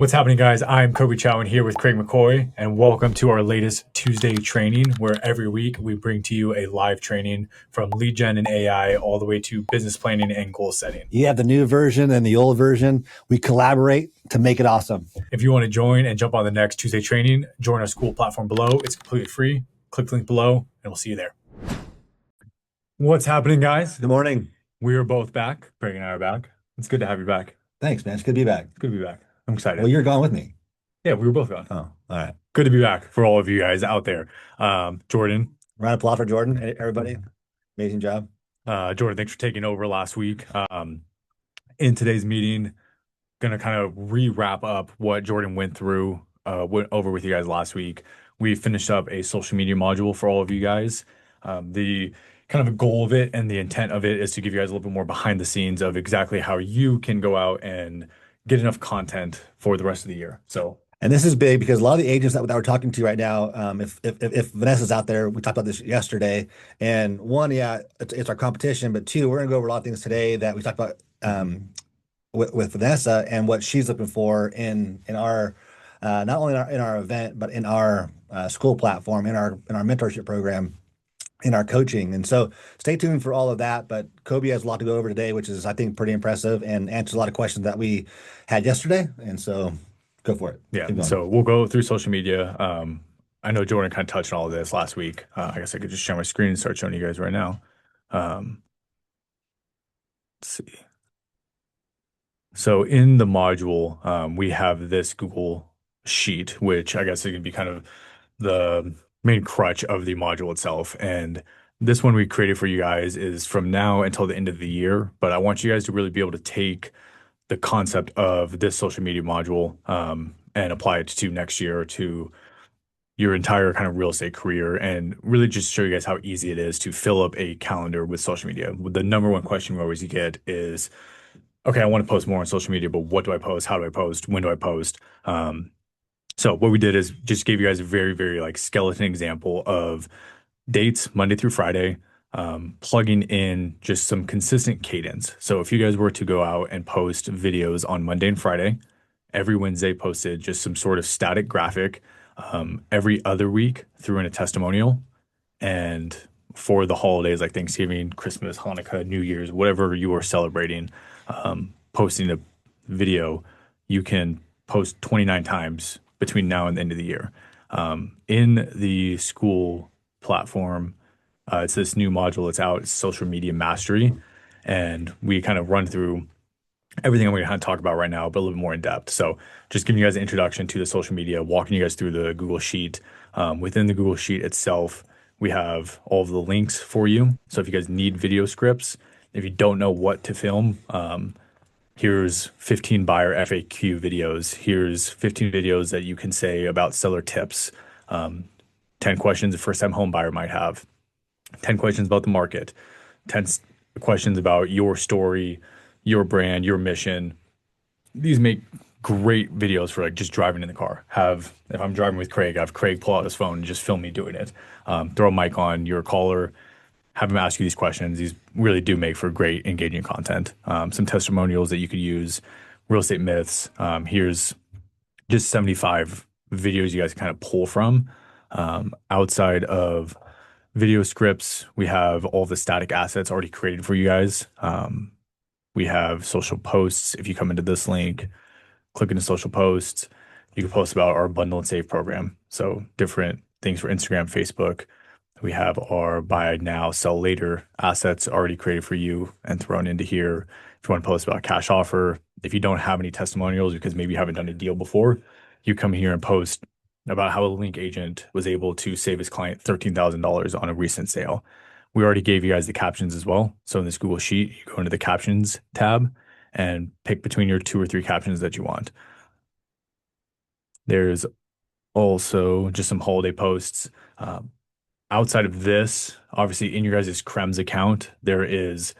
What's happening, guys? I'm Kobe Chow here with Craig McCoy, and welcome to our latest Tuesday training, where every week we bring to you a live training from lead gen and AI all the way to business planning and goal setting. You have the new version and the old version. We collaborate to make it awesome. If you want to join and jump on the next Tuesday training, join our school platform below. It's completely free. Click the link below, and we'll see you there. What's happening, guys? Good morning. We are both back. Craig and I are back. It's good to have you back. Thanks, man. It's good to be back. It's good to be back. I'm excited. Well, you're gone with me. Yeah, we were both gone. Oh, all right. Good to be back for all of you guys out there. Jordan. Round of applause for Jordan, everybody. Amazing job. Jordan, thanks for taking over last week. In today's meeting, going to kind of re-wrap up what Jordan went over with you guys last week. We finished up a social media module for all of you guys. The kind of goal of it and the intent of it is to give you guys a little bit more behind the scenes of exactly how you can go out and get enough content for the rest of the year. And this is big because a lot of the agents that we're talking to right now, if Vanessa's out there, we talked about this yesterday. And one, yeah, it's our competition, but two, we're going to go over a lot of things today that we talked about with Vanessa and what she's looking for in our not only in our event, but in our school platform, in our mentorship program, in our coaching. And so stay tuned for all of that. But Kobe has a lot to go over today, which is, I think, pretty impressive and answers a lot of questions that we had yesterday. And so go for it. Yeah. So we'll go through social media. I know Jordan kind of touched on all of this last week. I guess I could just share my screen and start showing you guys right now. Let's see. So in the module, we have this Google Sheet, which I guess it can be kind of the main crutch of the module itself. And this one we created for you guys is from now until the end of the year. But I want you guys to really be able to take the concept of this social media module and apply it to next year, to your entire kind of real estate career, and really just show you guys how easy it is to fill up a calendar with social media. The number one question we always get is, okay, I want to post more on social media, but what do I post? How do I post? When do I post? So what we did is just gave you guys a very, very like skeleton example of dates, Monday through Friday, plugging in just some consistent cadence. So if you guys were to go out and post videos on Monday and Friday, every Wednesday posted just some sort of static graphic, every other week threw in a testimonial, and for the holidays like Thanksgiving, Christmas, Hanukkah, New Year's, whatever you are celebrating, posting a video, you can post 29 times between now and the end of the year. In the school platform, it's this new module that's out, it's Social Media Mastery. And we kind of run through everything I'm going to kind of talk about right now, but a little bit more in depth. So just giving you guys an introduction to the social media, walking you guys through the Google Sheet. Within the Google Sheet itself, we have all of the links for you. So if you guys need video scripts, if you don't know what to film, here's 15 buyer FAQ videos. Here's 15 videos that you can say about seller tips. 10 questions a first-time home buyer might have. 10 questions about the market. 10 questions about your story, your brand, your mission. These make great videos for like just driving in the car. If I'm driving with Craig, have Craig pull out his phone and just film me doing it. Throw a mic on your caller, have him ask you these questions. These really do make for great engaging content. Some testimonials that you could use, real estate myths. Here's just 75 videos you guys can kind of pull from. Outside of video scripts, we have all the static assets already created for you guys. We have social posts. If you come into this link, click into social posts, you can post about our bundle and save program. So different things for Instagram, Facebook. We have our buy now, sell later assets already created for you and thrown into here. If you want to post about cash offer, if you don't have any testimonials because maybe you haven't done a deal before, you come here and post about how a link agent was able to save his client $13,000 on a recent sale. We already gave you guys the captions as well. So in this Google Sheet, you go into the captions tab and pick between your 2 or 3 captions that you want. There's also just some holiday posts. Outside of this, obviously in your guys' Krems account, there is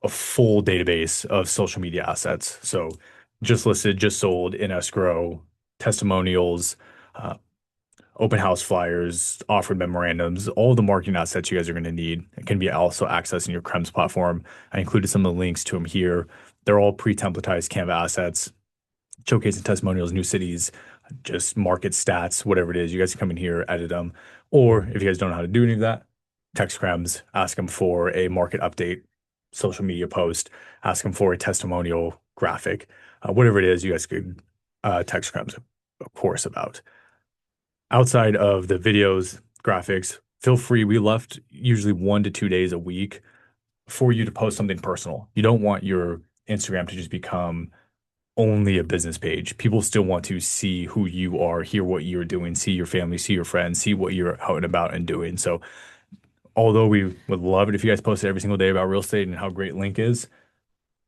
a full database of social media assets. So just listed, just sold, in escrow, testimonials, open house flyers, offered memorandums, all the marketing assets you guys are going to need. It can be also accessed in your Krems platform. I included some of the links to them here. They're all pre-templatized Canva assets. showcasing testimonials, new cities, just market stats, whatever it is. You guys can come in here, edit them. Or if you guys don't know how to do any of that, text Krems, ask them for a market update, social media post, ask them for a testimonial graphic, whatever it is, you guys could text Krems, of course, about. Outside of the videos, graphics, feel free. We left usually 1 to 2 days a week for you to post something personal. You don't want your Instagram to just become only a business page. People still want to see who you are, hear what you're doing, see your family, see your friends, see what you're out and about and doing. So, although we would love it if you guys posted every single day about real estate and how great Link is,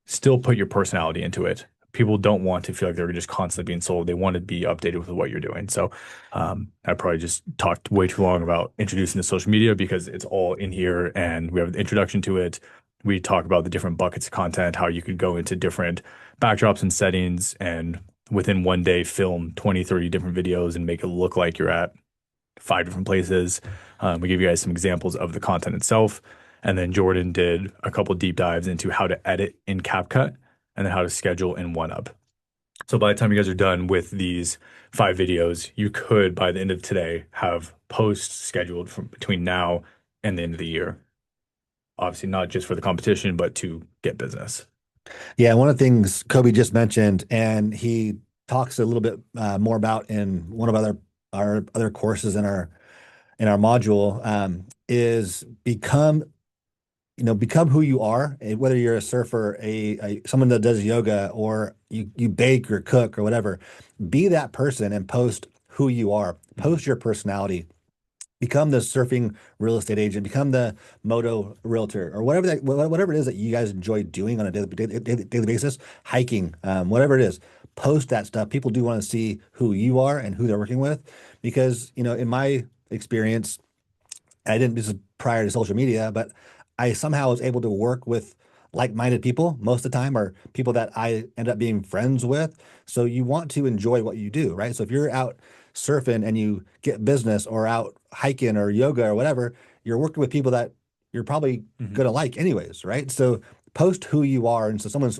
still put your personality into it. People don't want to feel like they're just constantly being sold. They want to be updated with what you're doing. So, I probably just talked way too long about introducing the social media because it's all in here and we have the introduction to it. We talk about the different buckets of content, how you could go into different backdrops and settings and within one day film 20, 30 different videos and make it look like you're at 5 different places. We give you guys some examples of the content itself. And then Jordan did a couple deep dives into how to edit in CapCut and then how to schedule in OneUp. So by the time you guys are done with these 5 videos, you could, by the end of today, have posts scheduled from between now and the end of the year. Obviously, not just for the competition, but to get business. Yeah, one of the things Kobe just mentioned, and he talks a little bit more about in one of our other courses in our module, is become who you are. Whether you're a surfer, someone that does yoga, or you bake or cook or whatever, be that person and post who you are. Post your personality. Become the surfing real estate agent, become the moto realtor, or whatever it is that you guys enjoy doing on a daily basis, hiking, whatever it is. Post that stuff. People do want to see who you are and who they're working with, because in my experience, I didn't, this is prior to social media, but I somehow was able to work with like-minded people most of the time, or people that I end up being friends with. So you want to enjoy what you do, right? So if you're out surfing and you get business, or out hiking or yoga or whatever, you're working with people that you're probably Mhm. gonna like anyways, right? So post who you are, and so someone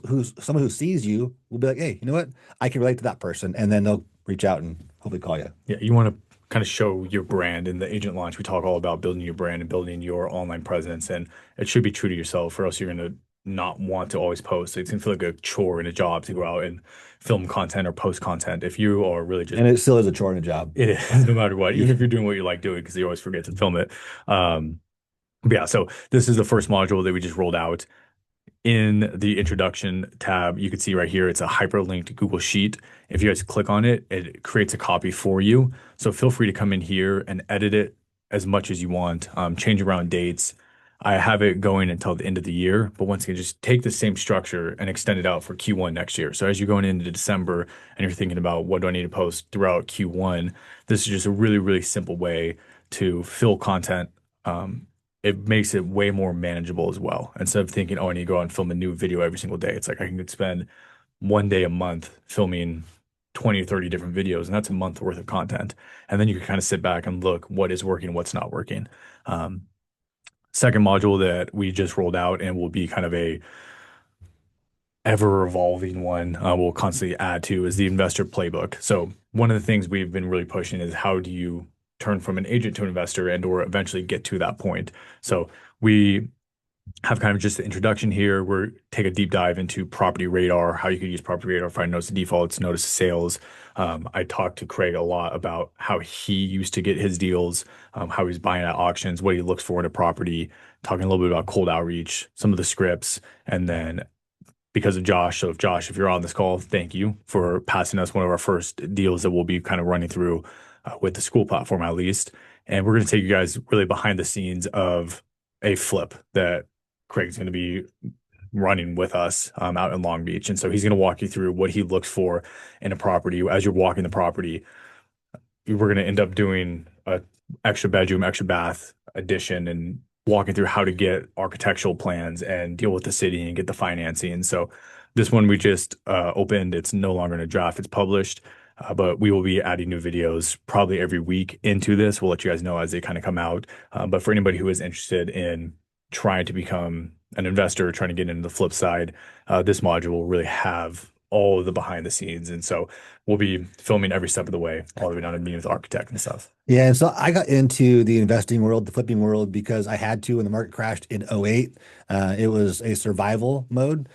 who sees you will be like, hey, you know what? I can relate to that person, and then they'll reach out and hopefully call you. Yeah, you want to kind of show your brand. In the agent launch, we talk all about building your brand and building your online presence, and it should be true to yourself, or else you're going to not want to always post. It's going to feel like a chore and a job to go out and film content or post content. If you are really just, And it still is a chore and a job. it is no matter what, even Yeah. if you're doing what you like doing, because you always forget to film it. But yeah, so this is the first module that we just rolled out. In the introduction tab, you can see right here, it's a hyperlinked Google Sheet. If you guys click on it, it creates a copy for you. So feel free to come in here and edit it as much as you want, change around dates. I have it going until the end of the year, but once again, just take the same structure and extend it out for Q1 next year. So as you're going into December and you're thinking about what do I need to post throughout Q1, this is just a really, really simple way to fill content. It makes it way more manageable as well. Instead of thinking, oh, I need to go out and film a new video every single day, it's like I can spend one day a month filming 20 or 30 different videos, and that's a month worth of content. And then you can kind of sit back and look what is working, what's not working. Um, Second module that we just rolled out and will be kind of a ever evolving one we'll constantly add to is the investor playbook. So one of the things we've been really pushing is how do you turn from an agent to an investor and or eventually get to that point. So we have kind of just the introduction here. We're take a deep dive into property radar, how you could use property radar, find notice of defaults, notice of sales. I talked to Craig a lot about how he used to get his deals, how he's buying at auctions, what he looks for in a property, talking a little bit about cold outreach, some of the scripts, and then because of Josh. So if Josh, if you're on this call, thank you for passing us one of our first deals that we'll be kind of running through with the school platform at least. And we're going to take you guys really behind the scenes of a flip that Craig's going to be running with us out in Long Beach. And so he's going to walk you through what he looks for in a property. As you're walking the property, we're going to end up doing a extra bedroom, extra bath addition and walking through how to get architectural plans and deal with the city and get the financing. And so this one we just opened. It's no longer in a draft. It's published, but we will be adding new videos probably every week into this. We'll let you guys know as they kind of come out. But for anybody who is interested in trying to become an investor, trying to get into the flip side, this module will really have all of the behind the scenes. And so we'll be filming every step of the way, all the way down to meeting with the architect and stuff. Yeah, and so I got into the investing world, the flipping world, because I had to when the market crashed in '08. It was a survival mode.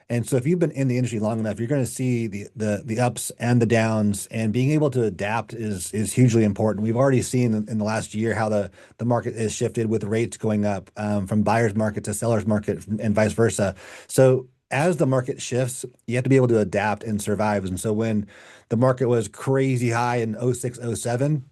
And so if you've been in the industry long enough, you're going to see the ups and the downs, and being able to adapt is hugely important. We've already seen in the last year how the market has shifted with rates going up from buyer's market to seller's market and vice versa. So as the market shifts, you have to be able to adapt and survive. And so when the market was crazy high in '06, '07,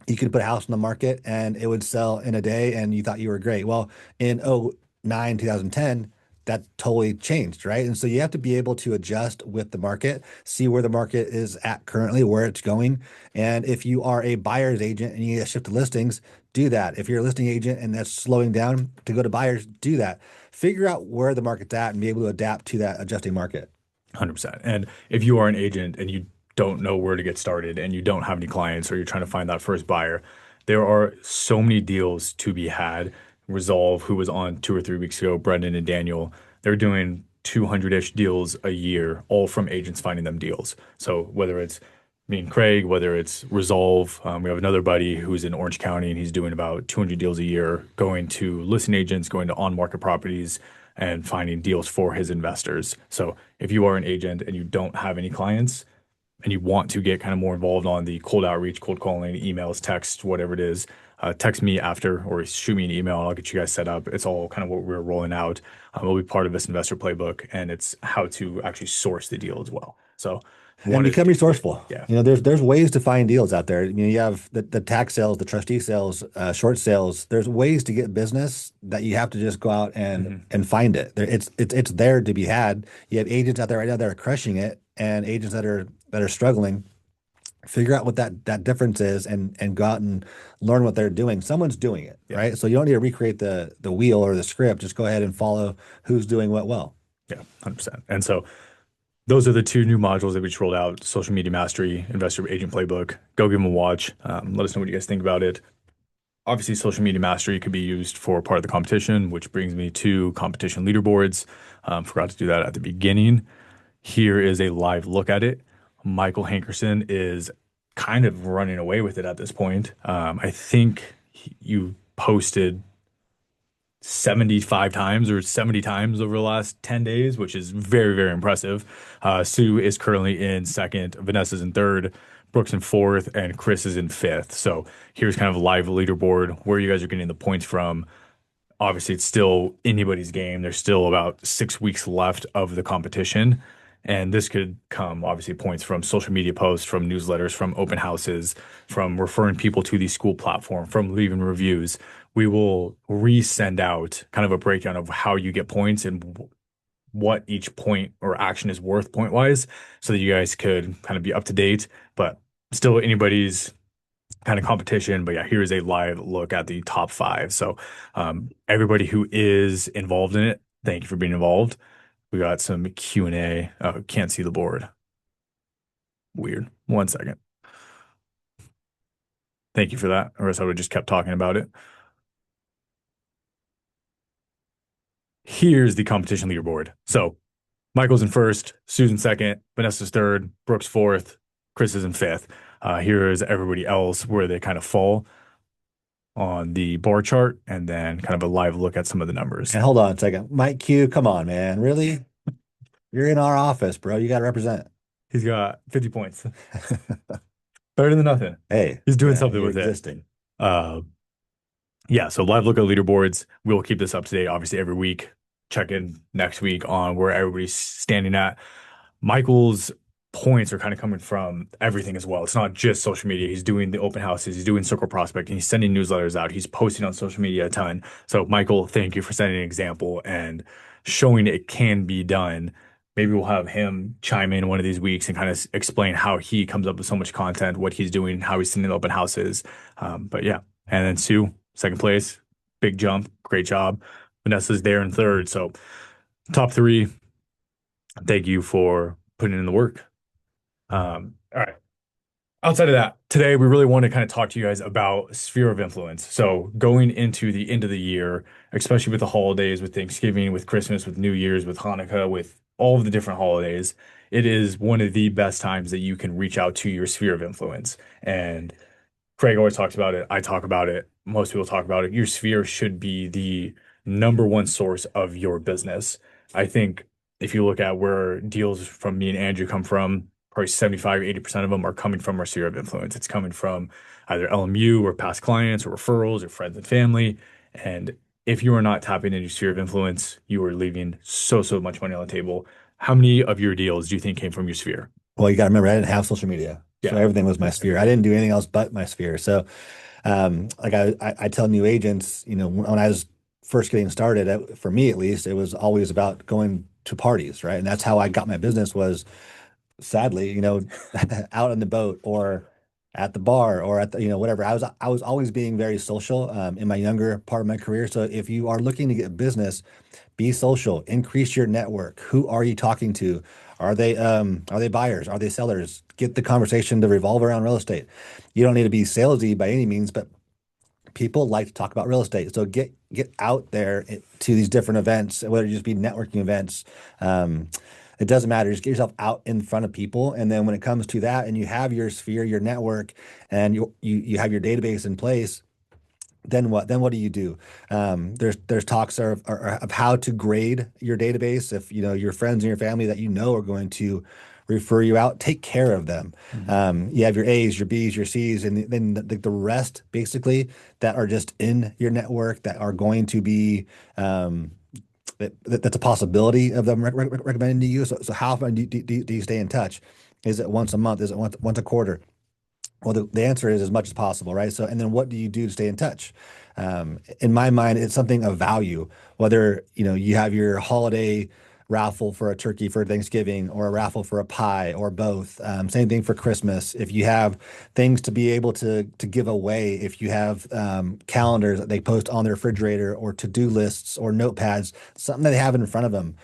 you could put a house on the market and it would sell in a day and you thought you were great. Well, in '09, 2010, that totally changed, right? And so you have to be able to adjust with the market, see where the market is at currently, where it's going. And if you are a buyer's agent and you need to shift to listings, do that. If you're a listing agent and that's slowing down to go to buyers, do that. Figure out where the market's at and be able to adapt to that adjusting market. 100%. And if you are an agent and you don't know where to get started and you don't have any clients or you're trying to find that first buyer, there are so many deals to be had. Resolve, who was on 2 or 3 weeks ago, Brendan and Daniel, they're doing 200-ish deals a year, all from agents finding them deals. So whether it's me and Craig, whether it's Resolve, we have another buddy who's in Orange County and he's doing about 200 deals a year, going to listing agents, going to on-market properties, and finding deals for his investors. So if you are an agent and you don't have any clients and you want to get kind of more involved on the cold outreach, cold calling, emails, text, whatever it is, text me after or shoot me an email and I'll get you guys set up. It's all kind of what we're rolling out. It'll be part of this investor playbook and it's how to actually source the deal as well. So And wanted to become get, resourceful. yeah. There's ways to find deals out there. You have the tax sales, the trustee sales, short sales. There's ways to get business that you have to just go out Mhm. and find it. It's there to be had. You have agents out there right now that are crushing it, and agents that are struggling. Figure out what that difference is, and go out and learn what they're doing. Someone's doing it, Yeah. right? So you don't need to recreate the wheel or the script. Just go ahead and follow who's doing what well. Yeah, 100%. And so those are the two new modules that we just rolled out: Social Media Mastery, Investor Agent Playbook. Go give them a watch. Let us know what you guys think about it. Obviously, Social Media Mastery could be used for part of the competition, which brings me to competition leaderboards. Forgot to do that at the beginning. Here is a live look at it. Michael Hankerson is kind of running away with it at this point. I think you posted 75 times or 70 times over the last 10 days, which is very, very impressive. Sue is currently in second, Vanessa's in third, Brooks in fourth, and Chris is in fifth. So here's kind of a live leaderboard where you guys are getting the points from. Obviously, it's still anybody's game. There's still about 6 weeks left of the competition. And this could come, obviously, points from social media posts, from newsletters, from open houses, from referring people to the school platform, from leaving reviews. We will resend out kind of a breakdown of how you get points and what each point or action is worth point wise so that you guys could kind of be up to date, but still anybody's kind of competition. But yeah, here is a live look at the top five. So everybody who is involved in it, thank you for being involved. We got some Q&A. Oh, can't see the board. Weird. 1 second. Thank you for that. Or else I would have just kept talking about it. Here's the competition leaderboard. So Michael's in first, Susan second, Vanessa's third, Brooks fourth, Chris is in fifth. Here is everybody else where they kind of fall on the bar chart, and then kind of a live look at some of the numbers. And hold on a second. Mike Q, come on, man. Really? You're in our office, bro. You got to represent. He's got 50 points. Better than nothing. Hey, He's doing yeah, something you're with it. existing. Uh, yeah, so live look at leaderboards. We'll keep this up to date, obviously, every week. Check in next week on where everybody's standing at. Michael's points are kind of coming from everything as well. It's not just social media. He's doing the open houses, he's doing circle prospecting, he's sending newsletters out, he's posting on social media a ton. So, Michael, thank you for setting an example and showing it can be done. Maybe we'll have him chime in one of these weeks and kind of explain how he comes up with so much content, what he's doing, how he's sending open houses. But yeah, and then Sue, second place, big jump, great job. Vanessa's there in third. So, top three, thank you for putting in the work. All right. Outside of that, today we really want to kind of talk to you guys about sphere of influence. So going into the end of the year, especially with the holidays, with Thanksgiving, with Christmas, with New Year's, with Hanukkah, with all of the different holidays, it is one of the best times that you can reach out to your sphere of influence. And Craig always talks about it. I talk about it. Most people talk about it. Your sphere should be the number one source of your business. I think if you look at where deals from me and Andrew come from, probably 75, 80% of them are coming from our sphere of influence. It's coming from either LMU or past clients or referrals or friends and family. And if you are not tapping into your sphere of influence, you are leaving so much money on the table. How many of your deals do you think came from your sphere? Well, you got to remember, I didn't have social media, so Yeah. everything was my sphere. I didn't do anything else but my sphere. So, like I tell new agents, when I was first getting started, for me at least, it was always about going to parties, right? And that's how I got my business was sadly, out on the boat or at the bar or at the, whatever. I was always being very social in my younger part of my career. So if you are looking to get business, be social, increase your network. Who are you talking to? Are they buyers? Are they sellers? Get the conversation to revolve around real estate. You don't need to be salesy by any means, but people like to talk about real estate. So get out there to these different events, whether it just be networking events. Um, it doesn't matter. Just get yourself out in front of people. And then when it comes to that, and you have your sphere, your network, and you have your database in place, then what? Then what do you do? There's talks of how to grade your database. If your friends and your family that are going to refer you out, take care of them. Mhm. You have your A's, your B's, your C's, and then the rest basically that are just in your network that are going to be that's a possibility of them recommending to you. So how often do you stay in touch? Is it once a month? Is it once a quarter? Well, the answer is as much as possible, right? So, and then what do you do to stay in touch? In my mind, it's something of value, whether, you have your holiday raffle for a turkey for Thanksgiving or a raffle for a pie or both. Same thing for Christmas. If you have things to be able to give away, if you have calendars that they post on their refrigerator or to-do lists or notepads, something that they have in front of them,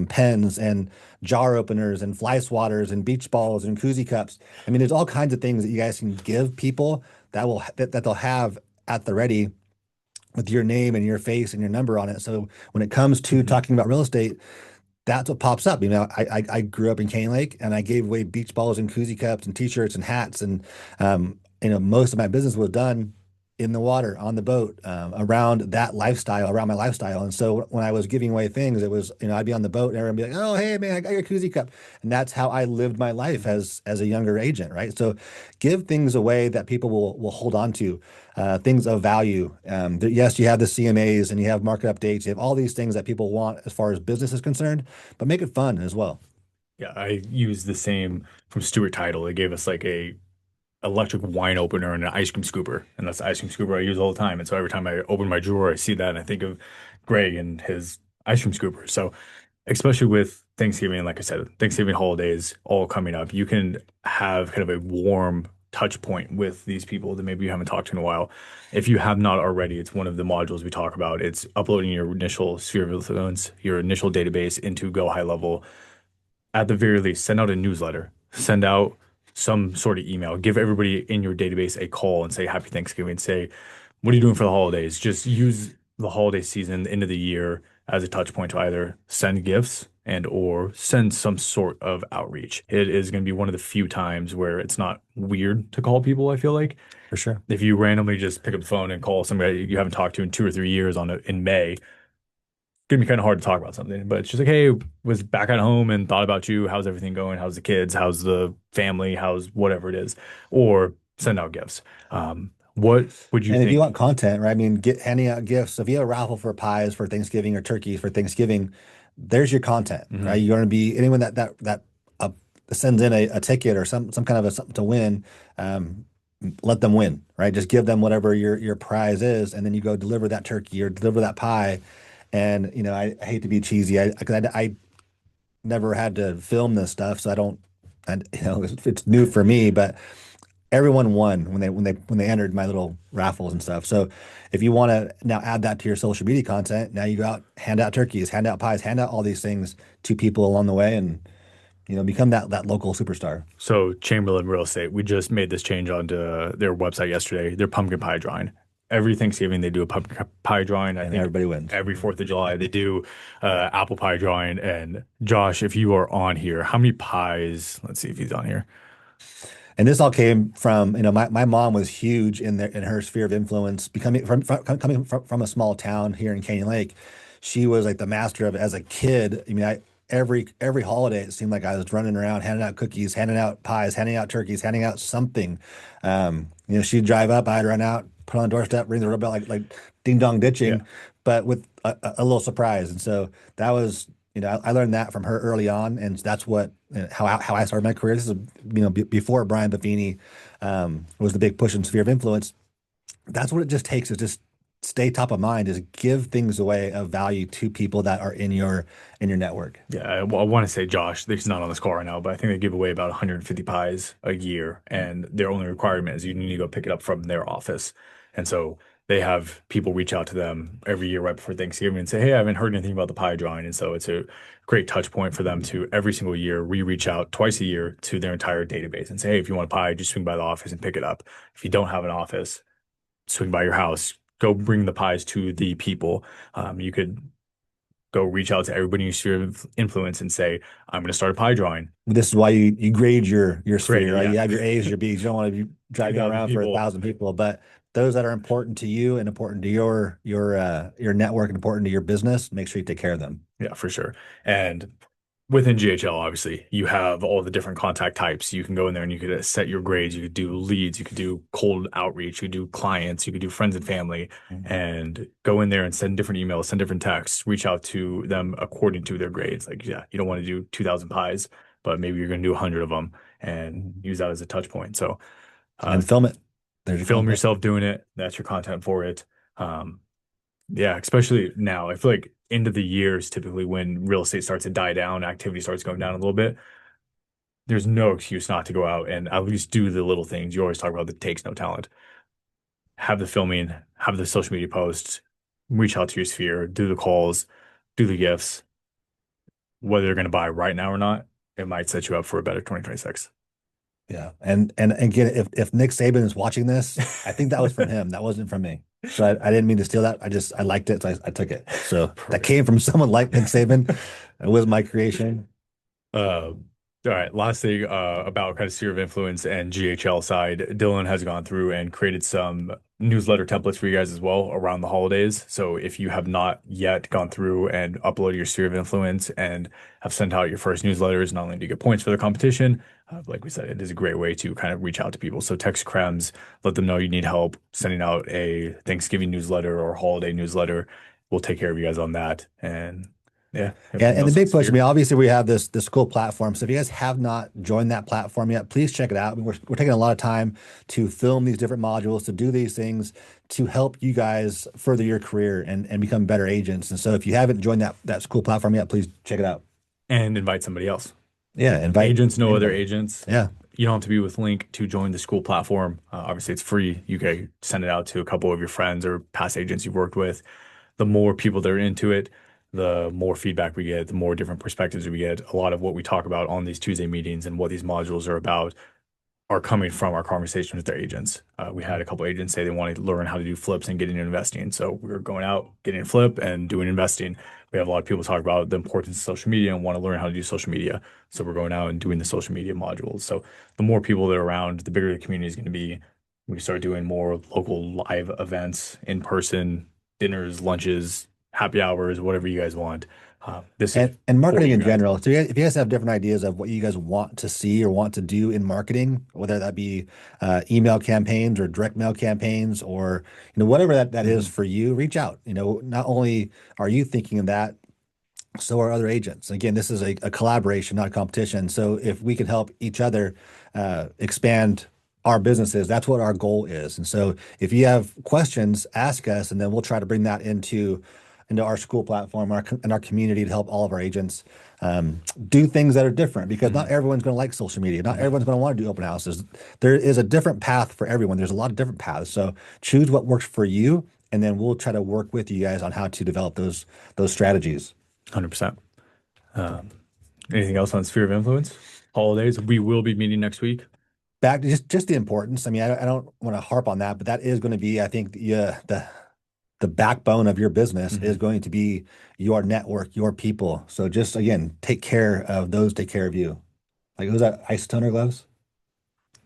pens and jar openers and fly swatters and beach balls and koozie cups. I mean, there's all kinds of things that you guys can give people that they'll have at the ready with your name and your face and your number on it. So when it comes to Mhm. talking about real estate, that's what pops up. I grew up in Cane Lake and I gave away beach balls and koozie cups and t-shirts and hats. And, most of my business was done in the water, on the boat, around that lifestyle, around my lifestyle. And so when I was giving away things, it was, I'd be on the boat and everyone would be like, oh, hey, man, I got your koozie cup. And that's how I lived my life as a younger agent, right? So give things away that people will hold on to, things of value. Yes, you have the CMAs and you have market updates. You have all these things that people want as far as business is concerned, but make it fun as well. Yeah, I use the same from Stewart Title. They gave us like a electric wine opener and an ice cream scooper, and that's the ice cream scooper I use all the time. And so every time I open my drawer, I see that and I think of Greg and his ice cream scooper. So especially with Thanksgiving, like I said, Thanksgiving holidays all coming up, you can have kind of a warm touch point with these people that maybe you haven't talked to in a while. If you have not already, it's one of the modules we talk about. It's uploading your initial sphere of influence, your initial database into Go High Level. At the very least, send out a newsletter, send out some sort of email, give everybody in your database a call and say Happy Thanksgiving. Say, what are you doing for the holidays? Just use the holiday season, the end of the year, as a touch point to either send gifts and or send some sort of outreach. It is going to be one of the few times where it's not weird to call people, I feel like. For sure. If you randomly just pick up the phone and call somebody you haven't talked to in 2 or 3 years in May, gonna be kind of hard to talk about something, but it's just like, hey, was back at home and thought about you. How's everything going? How's the kids? How's the family? How's whatever it is? Or send out gifts. What would you And if you want think? content, right? I mean, get handing out gifts. If you have a raffle for pies for Thanksgiving or turkeys for Thanksgiving, there's your content, right? Mhm. You're going to be anyone that uh, sends in a ticket or some kind of something to win. Um, Let them win, right? Just give them whatever your prize is, and then you go deliver that turkey or deliver that pie. And I hate to be cheesy. I never had to film this stuff, so I don't. And it's new for me, but everyone won when they entered my little raffles and stuff. So if you want to now add that to your social media content, now you go out, hand out turkeys, hand out pies, hand out all these things to people along the way, and become that local superstar. So Chamberlain Real Estate, we just made this change onto their website yesterday. Their pumpkin pie drawing. every Thanksgiving they do a pumpkin pie drawing. I and think everybody wins. every 4th of July they do apple pie drawing. And Josh, if you are on here, how many pies? Let's see if he's on here. And this all came from, my mom was huge in her sphere of influence, becoming coming from a small town here in Canyon Lake. She was like the master of it as a kid. I mean, every holiday it seemed like I was running around handing out cookies, handing out pies, handing out turkeys, handing out something. She'd drive up, I'd run out, put on the doorstep, ring the doorbell like ding dong Yeah. ditching, but with a little surprise. And so that was, I learned that from her early on, and that's what how I started my career. This is before Brian Buffini was the big push in sphere of influence. That's what it just takes, is just stay top of mind, is give things away of value to people that are in your network. Yeah, I want to say Josh, he's not on this call right now, but I think they give away about 150 pies a year, and their only requirement is you need to go pick it up from their office. And so they have people reach out to them every year right before Thanksgiving and say, "Hey, I haven't heard anything about the pie drawing." And so it's a great touch point for them to every single year. We reach out twice a year to their entire database and say, "Hey, if you want a pie, just swing by the office and pick it up. If you don't have an office, swing by your house, go bring the pies to the people." You could go reach out to everybody in your sphere of influence and say, "I'm going to start a pie drawing." This is why you grade your Great. sphere, right? Yeah. You have your A's, your B's. You don't want to be driving 2,000 around for a people. thousand people, but those that are important to you and important to your network and important to your business, make sure you take care of them. Yeah, for sure. And within GHL, obviously, you have all the different contact types. You can go in there and you could set your grades. You could do leads. You could do cold outreach. You could do clients. You could do friends and family, Mhm. and go in there and send different emails, send different texts, reach out to them according to their grades. Like, yeah, you don't want to do 2,000 pies, but maybe you're going to do 100 of them and use that as a touch point. So, uh, And film it. There's your film content. yourself doing it. That's your content for it. Um, yeah, especially now. I feel like end of the year is typically when real estate starts to die down, activity starts going down a little bit. There's no excuse not to go out and at least do the little things. You always talk about that takes no talent. Have the filming, have the social media posts, reach out to your sphere, do the calls, do the gifts. Whether they're going to buy right now or not, it might set you up for a better 2026. Yeah. And again, if Nick Saban is watching this, I think that was from him. That wasn't from me. So I didn't mean to steal that. I liked it, so I took it. So that Perfect. came from someone like Nick Saban. It was my creation. Uh, all right. Last thing about kind of sphere of influence and GHL side, Dylan has gone through and created some newsletter templates for you guys as well around the holidays. So if you have not yet gone through and uploaded your sphere of influence and have sent out your first newsletters, not only do you get points for the competition, like we said, it is a great way to kind of reach out to people. So text Krems, let them know you need help sending out a Thanksgiving newsletter or holiday newsletter. We'll take care of you guys on that. And yeah, And, everything and the else on big push, I sphere. mean, obviously we have this cool platform. So if you guys have not joined that platform yet, please check it out. I mean, we're taking a lot of time to film these different modules, to do these things to help you guys further your career and become better agents. And so if you haven't joined that cool platform yet, please check it out. And invite somebody else. Yeah, invite Agents know other anybody. agents. Yeah. You don't have to be with Link to join the school platform. Obviously, it's free. You can send it out to a couple of your friends or past agents you've worked with. The more people that are into it, the more feedback we get, the more different perspectives we get. A lot of what we talk about on these Tuesday meetings and what these modules are about are coming from our conversation with their agents. We had a couple agents say they wanted to learn how to do flips and get into investing. So we were going out, getting a flip and doing investing. We have a lot of people talk about the importance of social media and want to learn how to do social media. So we're going out and doing the social media modules. So the more people that are around, the bigger the community is going to be. We start doing more local live events, in person, dinners, lunches, happy hours, whatever you guys want. This is And for marketing you in guys. general. So if you guys have different ideas of what you guys want to see or want to do in marketing, whether that be email campaigns or direct mail campaigns or whatever that is Mhm. for you, reach out. Not only are you thinking of that, so are other agents. Again, this is a collaboration, not a competition. So if we can help each other expand our businesses, that's what our goal is. And so if you have questions, ask us, and then we'll try to bring that into our school platform, and our community to help all of our agents do things that are different, because not Mhm. everyone's going to like social media. Not Mhm. everyone's going to want to do open houses. There is a different path for everyone. There's a lot of different paths. So choose what works for you, and then we'll try to work with you guys on how to develop those strategies. 100%. Um, Anything else on sphere of influence? Holidays. We will be meeting next week. back to just the importance. I mean, I don't want to harp on that, but that is going to be, I think, the backbone of your business is Hmm. going to be your network, your people. So just again, take care of those, take care of you. Like, was that ice toner gloves?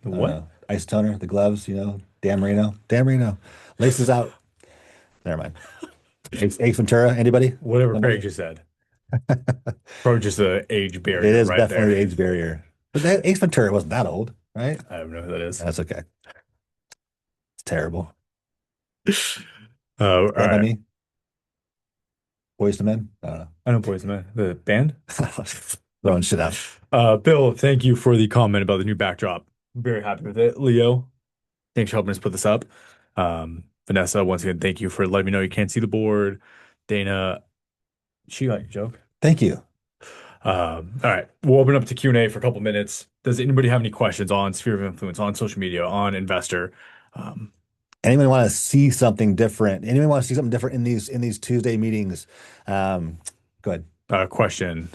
I don't What? know. Ice toner, the gloves, Dan Marino. Dan Marino. Laces out. Never mind. Ace Ventura, anybody? Whatever Craig Nobody? just said. Probably just a age It barrier is right definitely there. the age barrier. But Ace Ventura wasn't that old, right? I don't know who that is. That's okay. It's terrible. All Stand by right. me. Boys to Men. I don't I know Boys Man, the band. know. Throwing shit out. Bill, thank you for the comment about the new backdrop. Very happy with it. Leo, thanks for helping us put this up. Vanessa, once again, thank you for letting me know you can't see the board. Dana, she got your joke. Thank you. All right, we'll open up to Q&A for a couple minutes. Does anybody have any questions on sphere of influence, on social media, on investor? Um, Anyone want to see something different? Anyone want to see something different in these Tuesday meetings? Um, Go ahead. Question: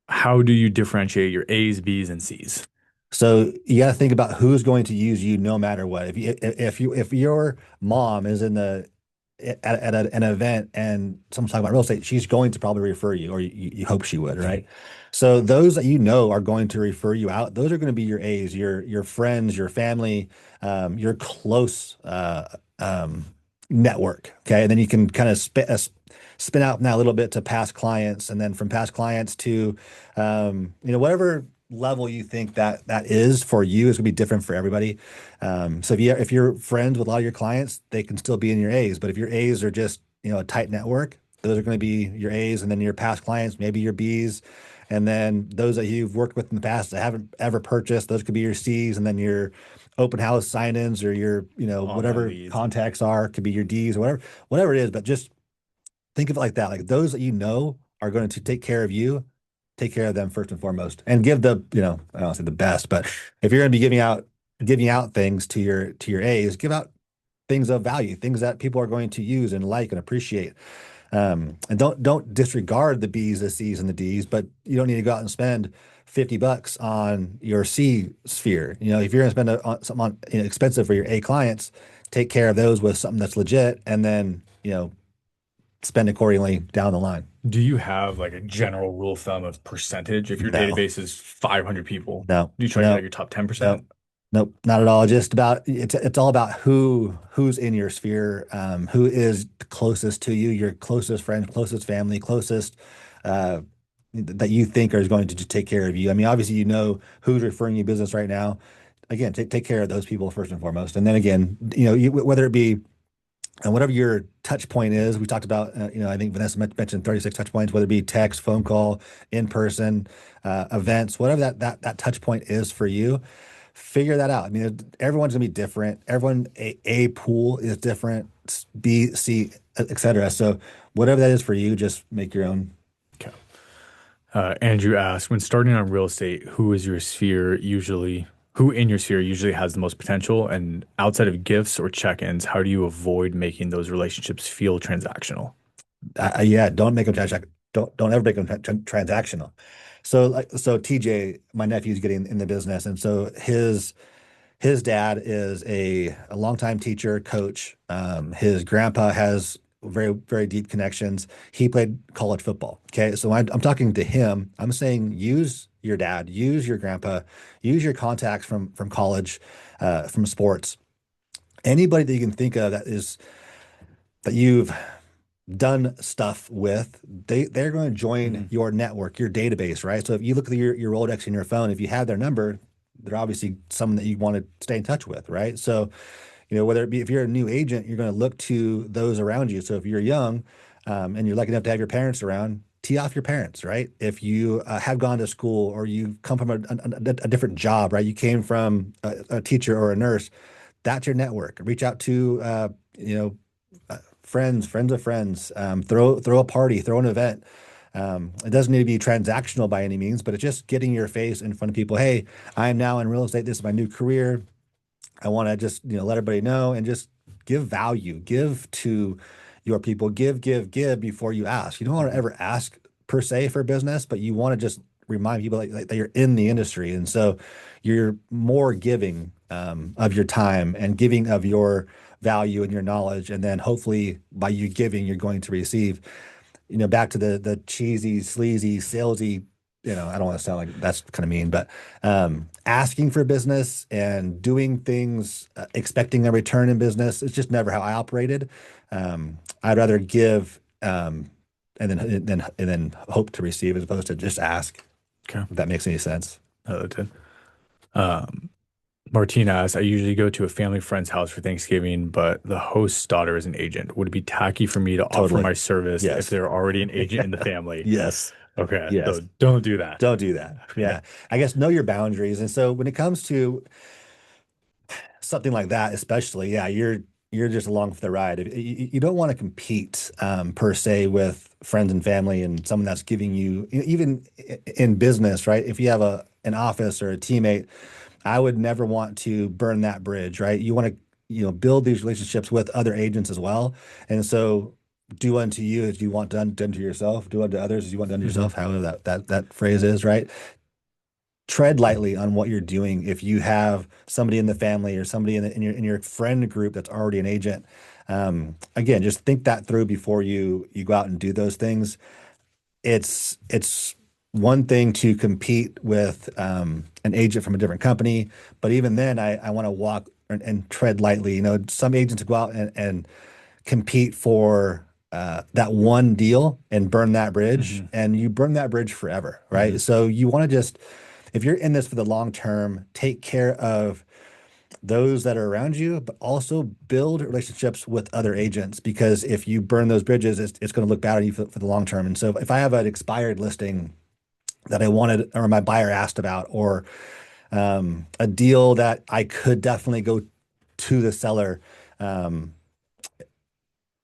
how do you differentiate your A's, B's, and C's? So you got to think about who's going to use you no matter what. If your mom is in the an event and someone's talking about real estate, she's going to probably refer you, or you hope she would, right? So those that you know are going to refer you out. Those are going to be your A's, your friends, your family, your close network. Okay, and then you can kind of spin out now a little bit to past clients, and then from past clients to whatever level you think that is for you is going to be different for everybody. So if you're friends with a lot of your clients, they can still be in your A's. But if your A's are just a tight network, those are going to be your A's, and then your past clients, maybe your B's, and then those that you've worked with in the past that haven't ever purchased, those could be your C's, and then your open house sign-ins or your Online whatever leads. contacts are could be your D's or whatever it is. But just think of it like that. Like those that you know are going to take care of you, take care of them first and foremost, and give I don't say the best, but if you're going to be giving out things to your A's, give out things of value, things that people are going to use and like and appreciate. And don't disregard the B's, the C's, and the D's, but you don't need to go out and spend $50 on your C sphere. If you're going to spend something on expensive for your A clients, take care of those with something that's legit, and then spend accordingly down the line. Do you have like a general rule of thumb of percentage? If your No, database is 500 people, no, do you try to get no, like your top no, 10%? nope, not at all. Just about it's all about who's in your sphere, who is closest to you, your closest friend, closest family, closest uh, that you think is going to take care of you. I mean, obviously, who's referring you business right now. Again, take care of those people first and foremost, and then again, whether it be and whatever your touch point is, we talked about, I think Vanessa mentioned 36 touch points, whether it be text, phone call, in person, events, whatever that touch point is for you, figure that out. I mean, everyone's gonna be different. Everyone, a pool is different, B, C, etc. So whatever that is for you, just make your own. Okay. Andrew asked, when starting on real estate, who in your sphere usually has the most potential? And outside of gifts or check-ins, how do you avoid making those relationships feel transactional? Yeah, don't make them don't ever make them transactional. So TJ, my nephew's getting in the business, and so his dad is a longtime teacher, coach. His grandpa has very, very deep connections. He played college football. Okay. So I'm talking to him. I'm saying use your dad, use your grandpa, use your contacts from college, from sports. Anybody that you can think of that you've done stuff with, they're going to join Mhm. your network, your database, right? So if you look at your Rolodex in your phone, if you have their number, they're obviously someone that you want to stay in touch with, right? So, whether it be if you're a new agent, you're going to look to those around you. So if you're young, and you're lucky enough to have your parents around, tee off your parents, right? If you have gone to school or you come from a different job, right? You came from a teacher or a nurse, that's your network. Reach out to you know friends of friends. Throw a party, throw an event. It doesn't need to be transactional by any means, but it's just getting your face in front of people. Hey, I am now in real estate. This is my new career. I want to just let everybody know and just give value, give to your people, give before you ask. You don't want to Mhm. ever ask per se for business, but you want to just remind people that you're in the industry. And so you're more giving of your time and giving of your value and your knowledge. And then hopefully by you giving, you're going to receive, back to the cheesy, sleazy, salesy, I don't want to sound like that's kind of mean, but asking for business and doing things, expecting a return in business, it's just never how I operated. I'd rather give and then hope to receive as opposed to just ask, Okay. if that makes any sense. That did. Um, Martina asks, I usually go to a family friend's house for Thanksgiving, but the host's daughter is an agent. Would it be tacky for me to offer Totally. my service if Yes. they're already an agent in the family? Yes. Okay, Yes. so don't do that. Don't do that. Okay. Yeah. I guess know your boundaries. And so when it comes to something like that, especially, yeah, you're just along for the ride. You don't want to compete per se with friends and family and someone that's giving you, even in business, right? If you have an office or a teammate, I would never want to burn that bridge, right? You want to, build these relationships with other agents as well. And so do unto you as you want done to yourself, do unto others as you want done to Hmm. yourself, however that phrase is, right? Tread lightly on what you're doing. If you have somebody in the family or somebody in your friend group that's already an agent, again, just think that through before you go out and do those things. It's one thing to compete with an agent from a different company, but even then, I want to walk and tread lightly. Some agents go out and compete for that one deal and burn that bridge, Hmm. and you burn that bridge forever, Hmm. right? So you want to just, if you're in this for the long term, take care of those that are around you, but also build relationships with other agents because if you burn those bridges, it's going to look bad on you for the long term. And so if I have an expired listing that I wanted or my buyer asked about, or a deal that I could definitely go to the seller, um,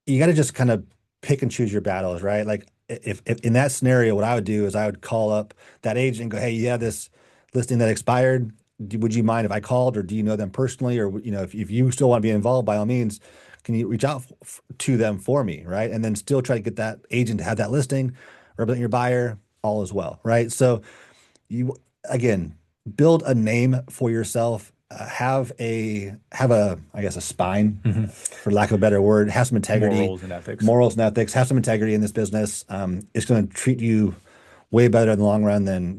you got to just kind of pick and choose your battles, right? Like if in that scenario, what I would do is I would call up that agent and go, "Hey, you have this listing that expired. Would you mind if I called, or do you know them personally, or if you still want to be involved, by all means, can you reach out to them for me, right? And then still try to get that agent to have that listing, represent your buyer, all as well, right? So you again build a name for yourself. Have a I guess a spine, Hmm. for lack of a better word. Have some integrity, Morals and ethics. morals and ethics. Have some integrity in this business. It's going to treat you way better in the long run than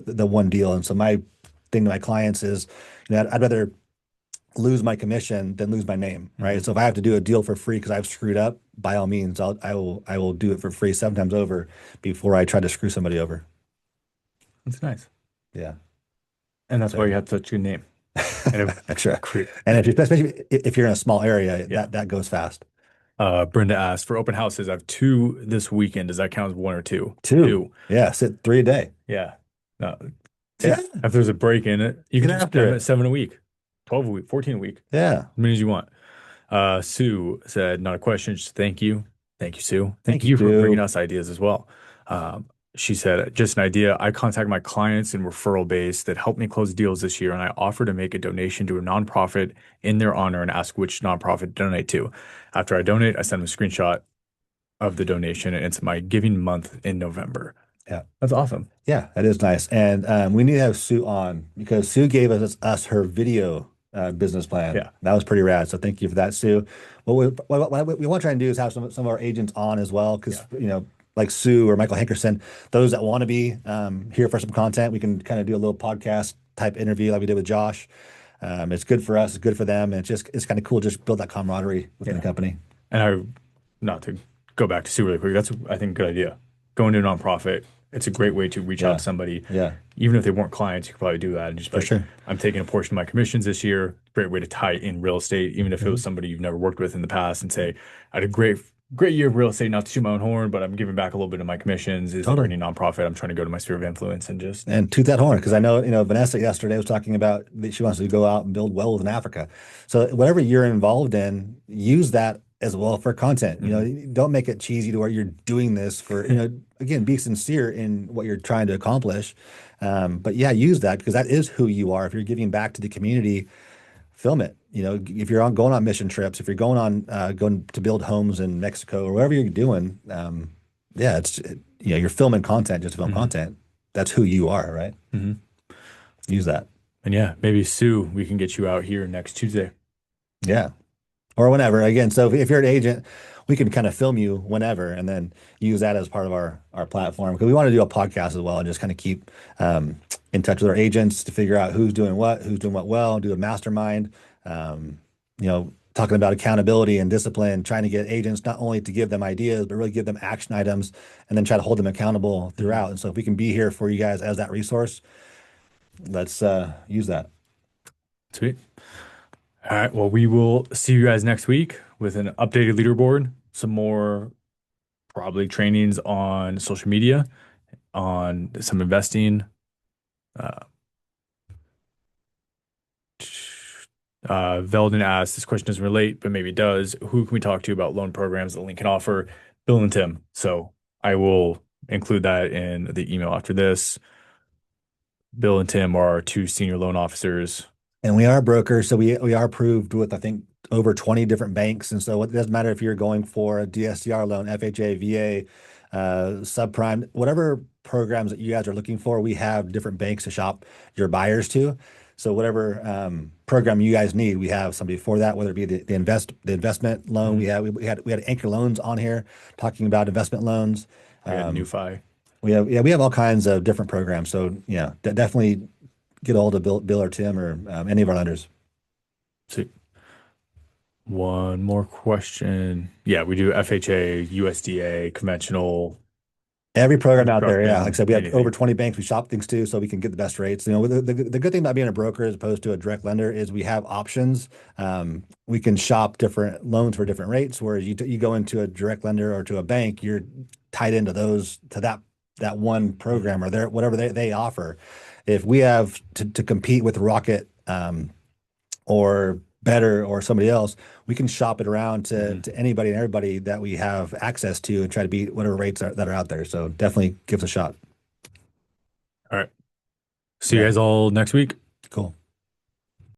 the one deal. And so my thing to my clients is, I'd rather lose my commission than lose my name, Hmm. right? So if I have to do a deal for free because I've screwed up, by all means, I will do it for free 7 times over before I try to screw somebody over. That's nice. Yeah. And that's why So you have such a good name. And that's right. create, And especially if you're in a small area, yeah. that goes fast. Brenda asked for open houses. I have two this weekend. Does that count as one or two? Two. Two. Yeah, sit 3 a day. Yeah. No. Yeah. If there's a break in it, you Get can split after them at it. 7 a week, 12 a week, 14 a week, Yeah. as many as you want. Sue said, not a question, just thank you. Thank you, Sue. Thank Thank you, you for bringing Sue. us ideas as well. Um, she said, just an idea. I contact my clients in referral base that helped me close deals this year, and I offer to make a donation to a nonprofit in their honor and ask which nonprofit to donate to. After I donate, I send them a screenshot of the donation, and it's my giving month in November. Yeah. That's awesome. Yeah, that is nice. And we need to have Sue on because Sue gave us her video business plan. Yeah. That was pretty rad. So thank you for that, Sue. What we want to try and do is have some of our agents on as well because, Yeah. like Sue or Michael Hankerson, those that want to be here for some content, we can kind of do a little podcast type interview like we did with Josh. It's good for us, it's good for them. And it's kind of cool just build that camaraderie within the Yeah. company. And not to go back to Sue really quick, that's, I think, a good idea. Going to a nonprofit, it's a great way to reach out Yeah. to somebody. Yeah, Even if they weren't clients, you could probably do that and just be for like, sure. I'm taking a portion of my commissions this year. Great way to tie in real estate, even if it was Mhm. somebody you've never worked with in the past, and say, I had a great year of real estate, not to toot my own horn, but I'm giving back a little bit of my commissions. Is there Totally. any nonprofit I'm trying to go to my sphere of influence and just And toot that horn give because I back? know Vanessa yesterday was talking about that she wants to go out and build wells in Africa. So whatever you're involved in, use that as well for content. Hmm. Don't make it cheesy to where you're doing this for again, be sincere in what you're trying to accomplish. But yeah, use that because that is who you are. If you're giving back to the community, film it. If you're going on mission trips, if you're going to build homes in Mexico or whatever you're doing, yeah, you're filming content just to film Hmm. content. that's who you are, right? Hmm. Use that. And yeah, maybe Sue, we can get you out here next Tuesday. Yeah. Or whenever. Again, so if you're an agent, we can kind of film you whenever and then use that as part of our platform because we want to do a podcast as well and just kind of keep in touch with our agents to figure out who's doing what well, do a mastermind, talking about accountability and discipline, trying to get agents not only to give them ideas, but really give them action items and then try to hold them accountable Mhm. throughout. And so if we can be here for you guys as that resource, let's use that. Sweet. All right. Well, we will see you guys next week with an updated leaderboard, some more probably trainings on social media, on some investing. Uh, Veldon asked, this question doesn't relate, but maybe it does. Who can we talk to about loan programs that Link can offer? Bill and Tim. So I will include that in the email after this. Bill and Tim are our two senior loan officers. And we are brokers, so we are approved with I think over 20 different banks. And so it doesn't matter if you're going for a DSCR loan, FHA, VA, subprime, whatever programs that you guys are looking for, we have different banks to shop your buyers to. So whatever program you guys need, we have somebody for that. Whether it be the investment loan, Mhm. we had Anchor Loans on here talking about investment loans. I got Um, NewFi. we have all kinds of different programs. So yeah, definitely get a hold of Bill or Tim or any of our lenders. So one more question. Yeah, we do FHA, USDA, conventional, Every program out there, yeah. Like I construction, said, we have over anything. 20 banks we shop things to so we can get the best rates. The good thing about being a broker as opposed to a direct lender is we have options. We can shop different loans for different rates, whereas you go into a direct lender or to a bank, you're tied into that one Mhm. program or whatever they offer. If we have to compete with Rocket or Better or somebody else, we can shop it around to Mhm. to anybody and everybody that we have access to and try to beat whatever rates that are out there. So definitely give us a shot. All right. See you Yeah, guys all next week. cool.